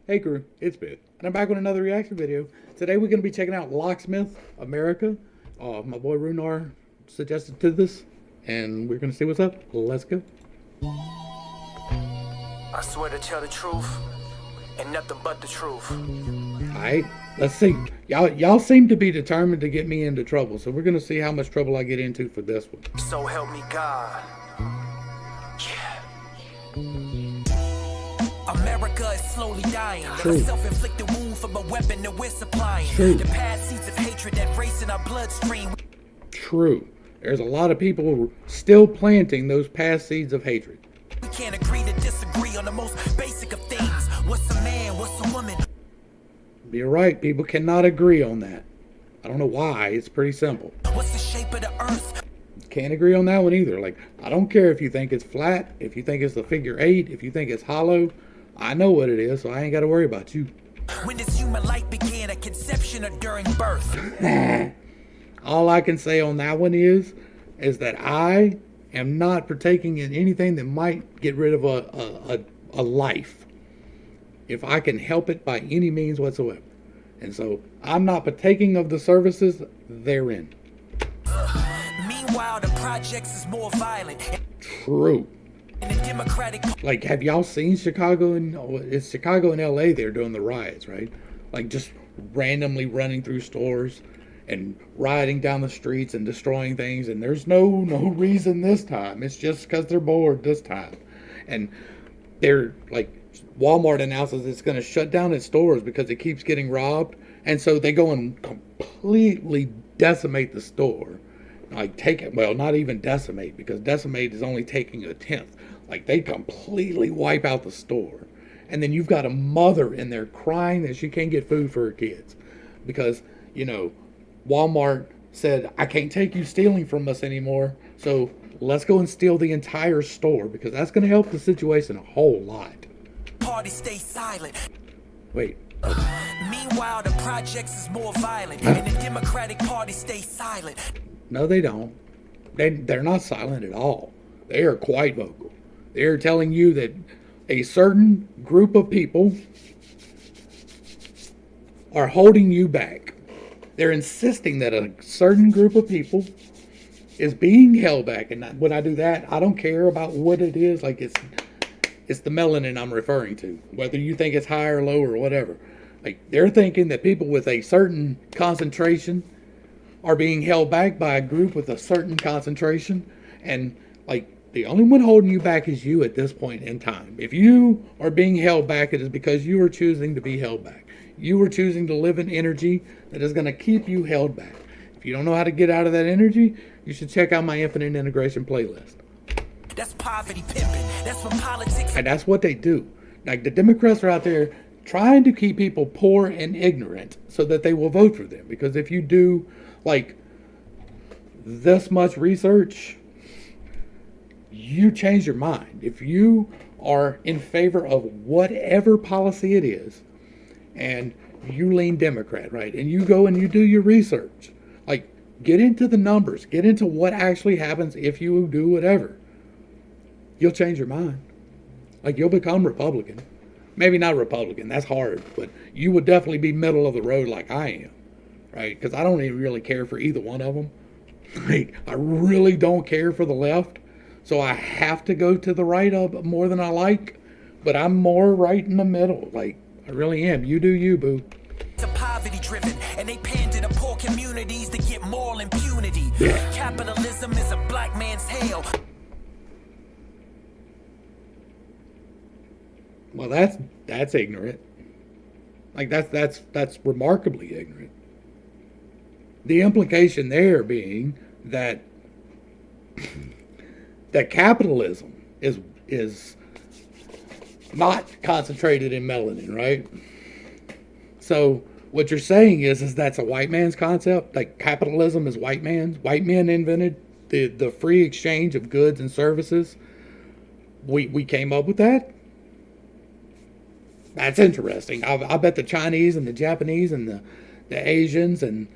Hey crew, it's Bit, and I'm back with another reaction video. Today we're going to be checking out Locksmith America. My boy Runar suggested to this, and we're going to see what's up. Let's go. I swear to tell the truth, and nothing but the truth. Alright, let's see. Y'all seem to be determined to get me into trouble, so we're going to see how much trouble I get into for this one. So help me God. America is slowly dying. True. A self-inflicted wound from a weapon that we're supplying. True. The past seeds of hatred that race in our bloodstream. True. There's a lot of people still planting those past seeds of hatred. We can't agree to disagree on the most basic of things. What's a man? What's a woman? You're right, people cannot agree on that. I don't know why, it's pretty simple. What's the shape of the earth? Can't agree on that one either. Like, I don't care if you think it's flat, if you think it's the figure 8, if you think it's hollow. I know what it is, so I ain't got to worry about you. When does human life begin, at conception or during birth? All I can say on that one is that I am not partaking in anything that might get rid of a life, if I can help it by any means whatsoever. And so I'm not partaking of the services therein. Meanwhile, the projects is more violent. True. In the Democratic... Like, have y'all seen Chicago it's Chicago and LA they're doing the riots, right? Like, just randomly running through stores and rioting down the streets and destroying things, and there's no reason this time. It's just because they're bored this time. And they're like, Walmart announces it's going to shut down its stores because it keeps getting robbed, and so they go and completely decimate the store. Like, take it, well, not even decimate, because decimate is only taking a tenth. Like, they completely wipe out the store. And then you've got a mother in there crying that she can't get food for her kids because, you know, Walmart said, I can't take you stealing from us anymore, so let's go and steal the entire store, because that's going to help the situation a whole lot. Party stay silent. Wait. Meanwhile, the projects is more violent, and the Democratic Party stays silent. No, they don't. They're not silent at all. They are quite vocal. They're telling you that a certain group of people are holding you back. They're insisting that a certain group of people is being held back. And when I do that, I don't care about what it is. Like, it's the melanin I'm referring to, whether you think it's high or low or whatever. Like, they're thinking that people with a certain concentration are being held back by a group with a certain concentration, and like, the only one holding you back is you at this point in time. If you are being held back, it is because you are choosing to be held back. You are choosing to live in energy that is going to keep you held back. If you don't know how to get out of that energy, you should check out my infinite integration playlist. That's poverty pimping. That's when politics... And that's what they do. Like, the Democrats are out there trying to keep people poor and ignorant so that they will vote for them. Because if you do, like, this much research, you change your mind. If you are in favor of whatever policy it is, and you lean Democrat, right, and you go and you do your research, like, get into the numbers, get into what actually happens if you do whatever, you'll change your mind. Like, you'll become Republican. Maybe not Republican, that's hard, but you would definitely be middle of the road like I am, right? Because I don't even really care for either one of them. Like, I really don't care for the left, so I have to go to the right of more than I like, but I'm more right in the middle. Like, I really am. You do you, boo. It's poverty driven, and they pander to poor communities to get moral impunity. Capitalism is a black man's hell. Well, that's ignorant. Like, that's remarkably ignorant. The implication there being that that capitalism is not concentrated in melanin, right? So what you're saying is that's a white man's concept. Like, capitalism is white man's. White men invented the free exchange of goods and services. We came up with that. That's interesting. I bet the Chinese and the Japanese and the Asians and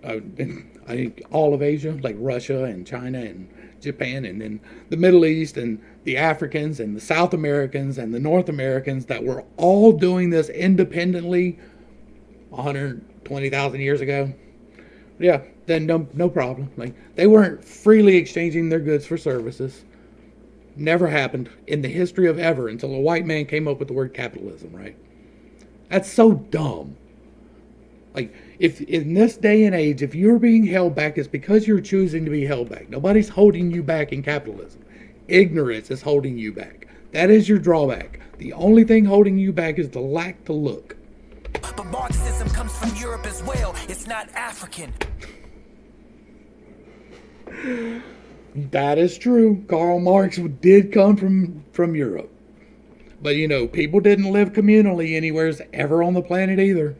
I think all of Asia, like Russia and China and Japan, and then the Middle East, and the Africans, and the South Americans, and the North Americans that were all doing this independently 120,000 years ago, yeah, then no problem. Like, they weren't freely exchanging their goods for services. Never happened in the history of ever until a white man came up with the word capitalism, right? That's so dumb. Like, if in this day and age, if you're being held back, it's because you're choosing to be held back. Nobody's holding you back in capitalism. Ignorance is holding you back. That is your drawback. The only thing holding you back is the lack to look. But Marxism comes from Europe as well. It's not African. That is true. Karl Marx did come from Europe. But, people didn't live communally anywhere ever on the planet either.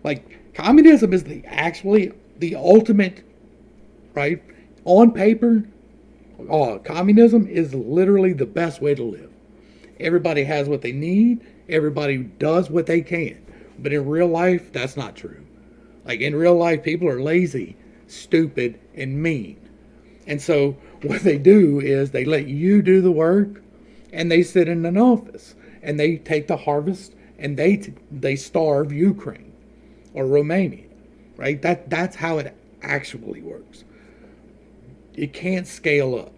Like, communism is actually the ultimate, right? On paper, communism is literally the best way to live. Everybody has what they need. Everybody does what they can. But in real life, that's not true. Like, in real life, people are lazy, stupid, and mean. And so what they do is they let you do the work, and they sit in an office, and they take the harvest, and they starve Ukraine or Romania, right? That's how it actually works. It can't scale up.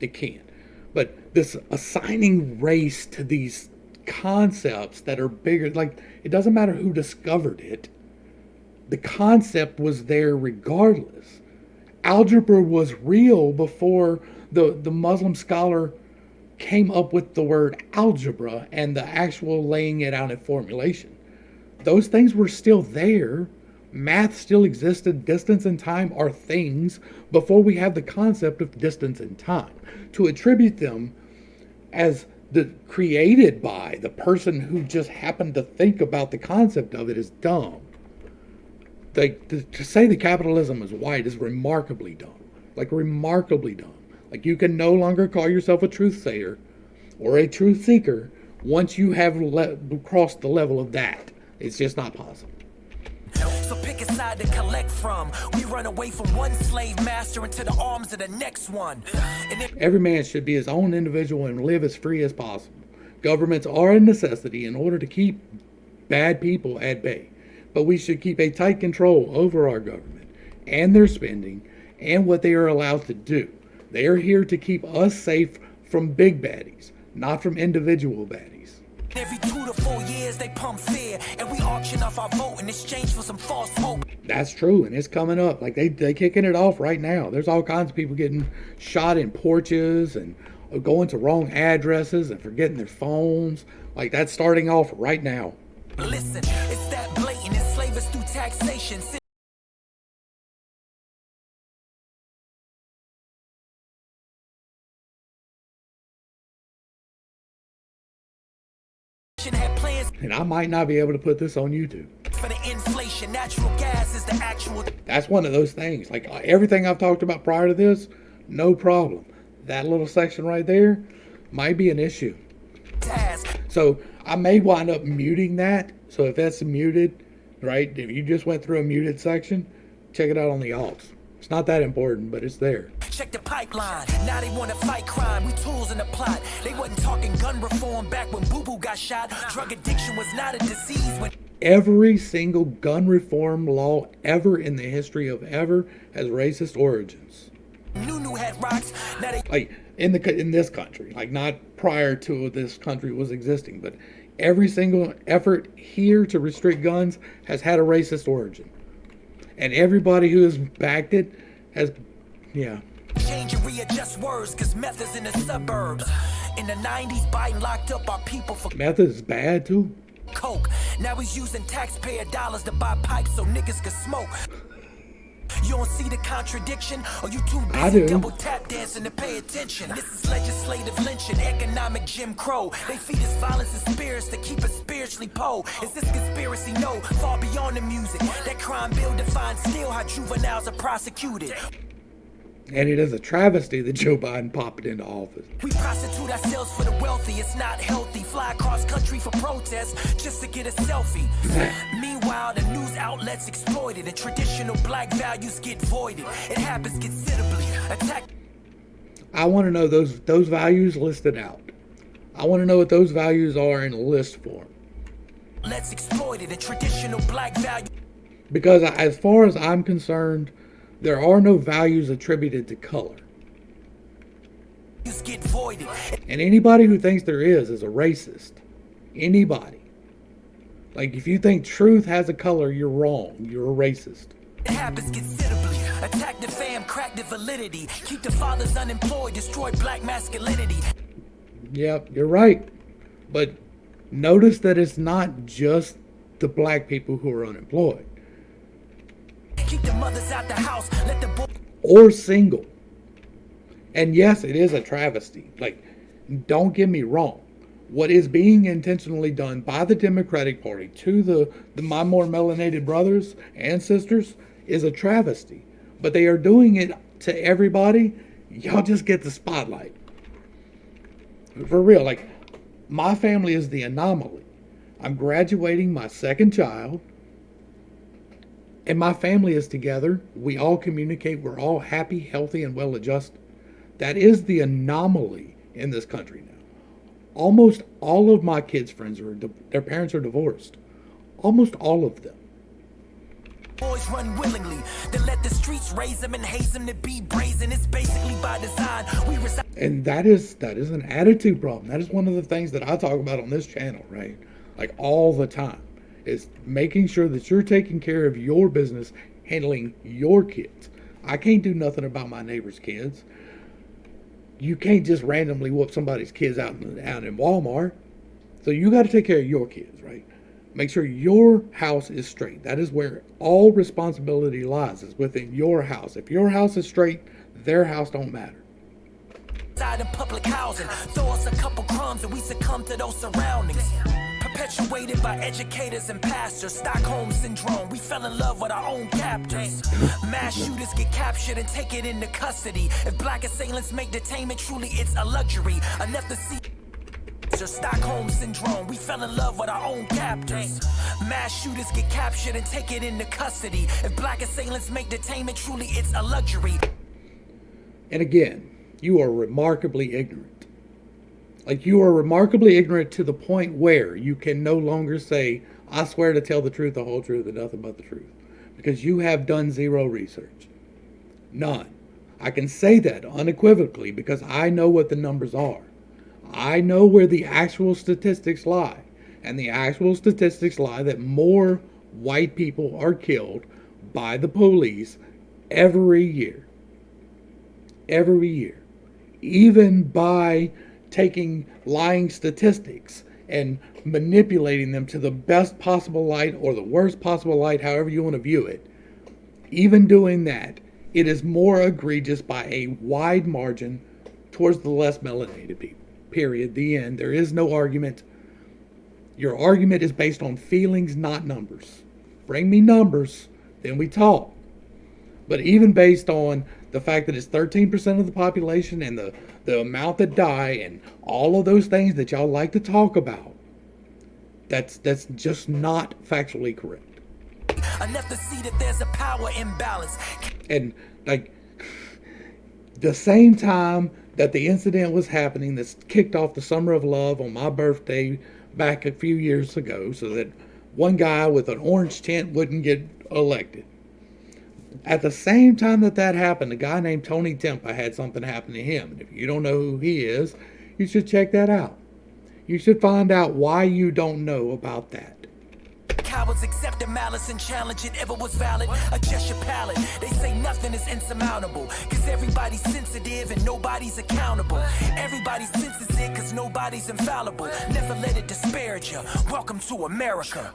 It can't. But this assigning race to these concepts that are bigger, like, it doesn't matter who discovered it. The concept was there regardless. Algebra was real before the Muslim scholar came up with the word algebra and the actual laying it out in formulation. Those things were still there. Math still existed. Distance and time are things before we have the concept of distance and time. To attribute them as created by the person who just happened to think about the concept of it is dumb. To say that capitalism is white is remarkably dumb. Like, remarkably dumb. Like, you can no longer call yourself a truth sayer or a truth seeker once you have crossed the level of that. It's just not possible. So pick a side to collect from. We run away from one slave master into the arms of the next one. Every man should be his own individual and live as free as possible. Governments are a necessity in order to keep bad people at bay. But we should keep a tight control over our government and their spending and what they are allowed to do. They are here to keep us safe from big baddies, not from individual baddies. Every 2 to 4 years they pump fear, and we auction off our vote in exchange for some false hope. That's true, and it's coming up. Like, they kicking it off right now. There's all kinds of people getting shot in porches and going to wrong addresses and forgetting their phones. Like, that's starting off right now. Listen, it's that blatant, enslave us through taxation. Had plans And I might not be able to put this on YouTube. for the inflation. Natural gas is the actual That's one of those things. Like, everything I've talked about prior to this, no problem. That little section right there might be an issue. task. So I may wind up muting that. So if that's muted, right, if you just went through a muted section, check it out on the alts. It's not that important, but it's there. Check the pipeline. Now they want to fight crime. We tools in the plot. They wasn't talking gun reform back when Boo Boo got shot. Drug addiction was not a disease when Every single gun reform law ever in the history of ever has racist origins. Nunu had rocks. Now they Like, in this country, like, not prior to this country was existing, but every single effort here to restrict guns has had a racist origin. And everybody who has backed it has, yeah. change and readjust words, cause meth is in the suburbs. In the 90s, Biden locked up our people for Meth is bad too. coke. Now he's using taxpayer dollars to buy pipes so niggas can smoke. You don't see the contradiction, or you too I busy do. double tap dancing to pay attention? This is legislative lynching, economic Jim Crow. They feed us violence and spirits to keep us spiritually poor. Is this conspiracy? No, far beyond the music. That crime bill defines still how juveniles are prosecuted. And it is a travesty that Joe Biden popped into office. We prostitute ourselves for the wealthy, it's not healthy. Fly across country for protests just to get a selfie. Meanwhile, the news outlets exploited and traditional black values get voided. It happens considerably. Attack. I want to know those values listed out. I want to know what those values are in list form. Let's exploit it, a traditional black value. Because as far as I'm concerned, there are no values attributed to color. Get voided. And anybody who thinks there is a racist. Anybody. Like, if you think truth has a color, you're wrong. You're a racist. It happens considerably. Attack the fam, crack the validity. Keep the fathers unemployed, destroy black masculinity. Yep, you're right. But notice that it's not just the black people who are unemployed. Keep the mothers out the house, let the boy or single. And yes, it is a travesty. Like, don't get me wrong. What is being intentionally done by the Democratic Party to my more melanated brothers and sisters is a travesty. But they are doing it to everybody. Y'all just get the spotlight. For real, like, my family is the anomaly. I'm graduating my second child. And my family is together. We all communicate. We're all happy, healthy, and well-adjusted. That is the anomaly in this country now. Almost all of my kids' friends their parents are divorced. Almost all of them. boys run willingly. Then let the streets raise them and haze them to be brazen. It's basically by design. And that is an attitude problem. That is one of the things that I talk about on this channel, right? Like all the time. Is making sure that you're taking care of your business, handling your kids. I can't do nothing about my neighbor's kids. You can't just randomly whoop somebody's kids out in Walmart. So you got to take care of your kids, right? Make sure your house is straight. That is where all responsibility lies, is within your house. If your house is straight, their house don't matter. In public housing, throw us a couple crumbs and we succumb to those surroundings. Perpetuated by educators and pastors, Stockholm syndrome. We fell in love with our own captors. Mass shooters get captured and taken into custody. If black assailants make detainment, truly it's a luxury. Enough to see. Stockholm syndrome. We fell in love with our own captors. Mass shooters get captured and taken into custody. If black assailants make detainment, truly it's a luxury. And again, you are remarkably ignorant. Like, you are remarkably ignorant to the point where you can no longer say, I swear to tell the truth, the whole truth, and nothing but the truth. Because you have done zero research. None. I can say that unequivocally because I know what the numbers are. I know where the actual statistics lie. And the actual statistics lie that more white people are killed by the police every year. Every year. Even by taking lying statistics and manipulating them to the best possible light or the worst possible light, however you want to view it. Even doing that, it is more egregious by a wide margin towards the less melanated people. Period. The end. There is no argument. Your argument is based on feelings, not numbers. Bring me numbers, then we talk. But even based on the fact that it's 13% of the population and the amount that die and all of those things that y'all like to talk about, that's just not factually correct. Enough to see that there's a power imbalance. And like the same time that the incident was happening, that's kicked off the Summer of Love on my birthday back a few years ago, so that one guy with an orange tint wouldn't get elected. At the same time that happened, a guy named Tony Tempa had something happen to him. And if you don't know who he is, you should check that out. You should find out why you don't know about that. Cowards accept the malice and challenge it ever was valid. Adjust your palate. They say nothing is insurmountable. Cause everybody's sensitive and nobody's accountable. Everybody senses it cause nobody's infallible. Never let it disparage you. Welcome to America.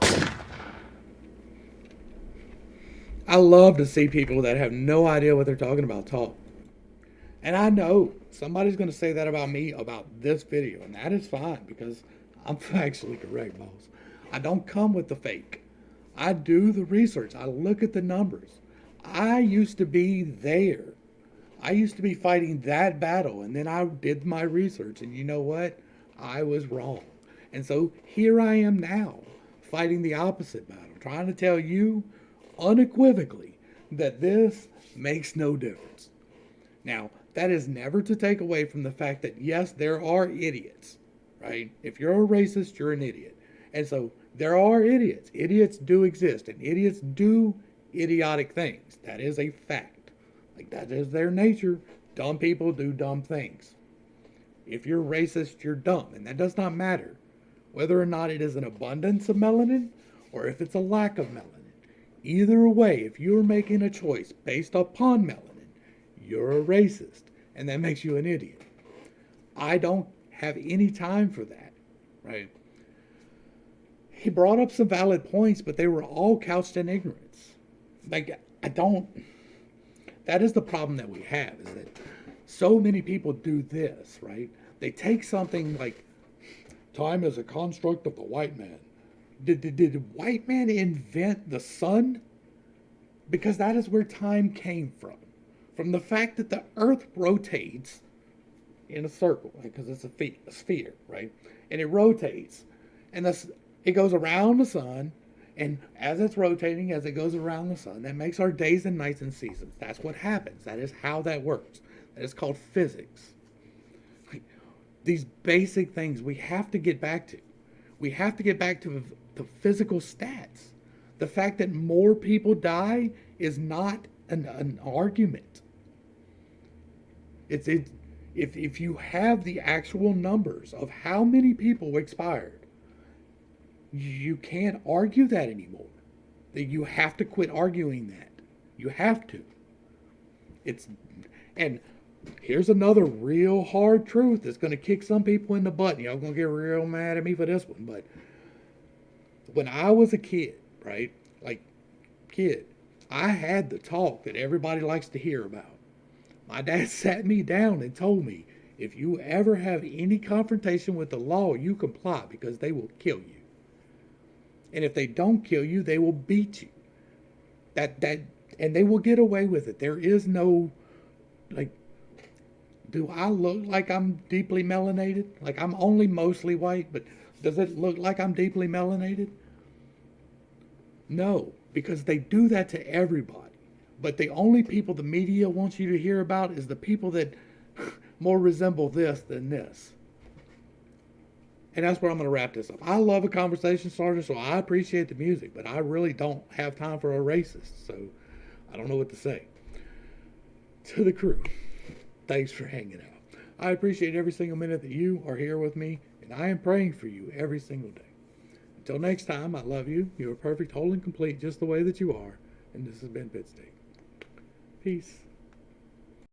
I love to see people that have no idea what they're talking about talk. And I know somebody's going to say that about me about this video, and that is fine because I'm factually correct, boss. I don't come with the fake. I do the research. I look at the numbers. I used to be there. I used to be fighting that battle, and then I did my research, and you know what? I was wrong. And so here I am now, fighting the opposite battle, trying to tell you unequivocally that this makes no difference. Now, That is never to take away from the fact that, yes, there are idiots, right? If you're a racist, you're an idiot. And so there are idiots. Idiots do exist, and idiots do idiotic things. That is a fact. Like, that is their nature. Dumb people do dumb things. If you're racist, you're dumb, and that does not matter whether or not it is an abundance of melanin or if it's a lack of melanin. Either way, if you're making a choice based upon melanin, you're a racist, and that makes you an idiot. I don't have any time for that, right? He brought up some valid points, but they were all couched in ignorance. Like, that is the problem that we have, is that so many people do this, right? They take something like, time is a construct of the white man. Did white man invent the sun? Because that is where time came from. From the fact that the earth rotates in a circle, because it's a sphere, right? And it rotates. And it goes around the sun, and as it's rotating, as it goes around the sun, that makes our days and nights and seasons. That's what happens. That is how that works. That is called physics. These basic things we have to get back to. We have to get back to the physical stats. The fact that more people die is not an argument. If you have the actual numbers of how many people expired, you can't argue that anymore. That you have to quit arguing that. You have to. And here's another real hard truth that's going to kick some people in the butt. Y'all going to get real mad at me for this one, but when I was a kid, right? Like, kid, I had the talk that everybody likes to hear about. My dad sat me down and told me, if you ever have any confrontation with the law, you comply, because they will kill you. And if they don't kill you, they will beat you. And they will get away with it. There is no, like, do I look like I'm deeply melanated? Like, I'm only mostly white, but does it look like I'm deeply melanated? No, because they do that to everybody. But the only people the media wants you to hear about is the people that more resemble this than this. And that's where I'm going to wrap this up. I love a conversation starter, so I appreciate the music, but I really don't have time for a racist, so I don't know what to say. To the crew, thanks for hanging out. I appreciate every single minute that you are here with me, and I am praying for you every single day. Until next time, I love you. You are perfect, whole, and complete just the way that you are, and this has been Pittstake. Peace.